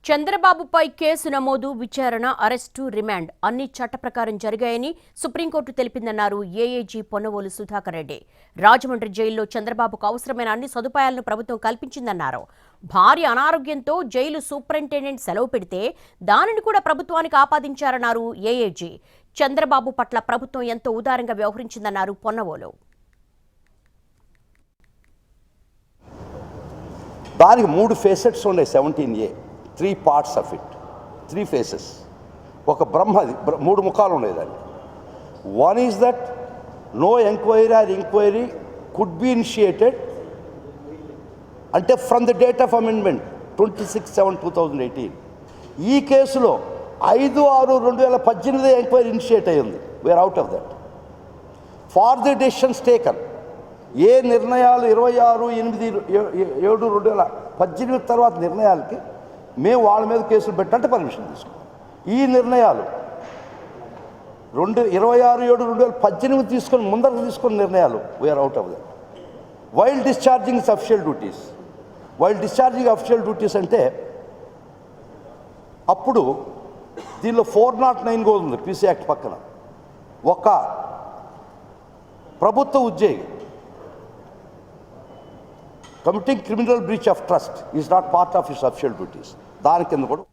చంద్రబాబుపై కేసు నమోదు, విచారణ, అరెస్టు, రిమాండ్ అన్ని చట్ట ప్రకారం జరిగాయని సుప్రీంకోర్టు తెలిపిందన్నారు ఏఏజీ పొన్నవోలు సుధాకర్ రెడ్డి. రాజమండ్రి జైల్లో చంద్రబాబుకు అవసరమైన అన్ని సదుపాయాలను ప్రభుత్వం కల్పించిందన్నారు. భార్య అనారోగ్యంతో జైలు సూపరింటెండెంట్ సెలవు పెడితే దానిని కూడా ప్రభుత్వానికి ఆపాదించారన్నారు ఏఏజీ. చంద్రబాబు పట్ల ప్రభుత్వం ఎంతో ఉదారంగా వ్యవహరించిందన్నారు పొన్నవోలు. దానికి 3 ఫేసెట్స్ ఉన్నాయి. 17A 3 parts of it, 3 phases. ఒక బ్రహ్మది 3 ముఖాలు ఉన్నాయి దానికి. One is that no enquiry or inquiry could be initiated అంటే from the date of amendment 26/7/2018. ఈ కేసులో 5/6/2018 ఎంక్వైరీ ఇనిషియేట్ అయ్యింది. We are out of that. For the decisions taken, ఏ నిర్ణయాలు 26/8/2018 తర్వాత నిర్ణయాలకి మేము వాళ్ళ మీద కేసులు పెట్టాలంటే పర్మిషన్ తీసుకోవాలి. ఈ నిర్ణయాలు 26/7/2018 తీసుకొని ముందరకు తీసుకున్న నిర్ణయాలు we are out of that. While discharging official duties. While discharging official duties అంటే అప్పుడు దీనిలో 409 కూడా ఉంది పీసీ యాక్ట్ పక్కన. ఒక ప్రభుత్వ ఉద్యోగి committing criminal breach of trust is not part of his official duties. దాని కింద కూడా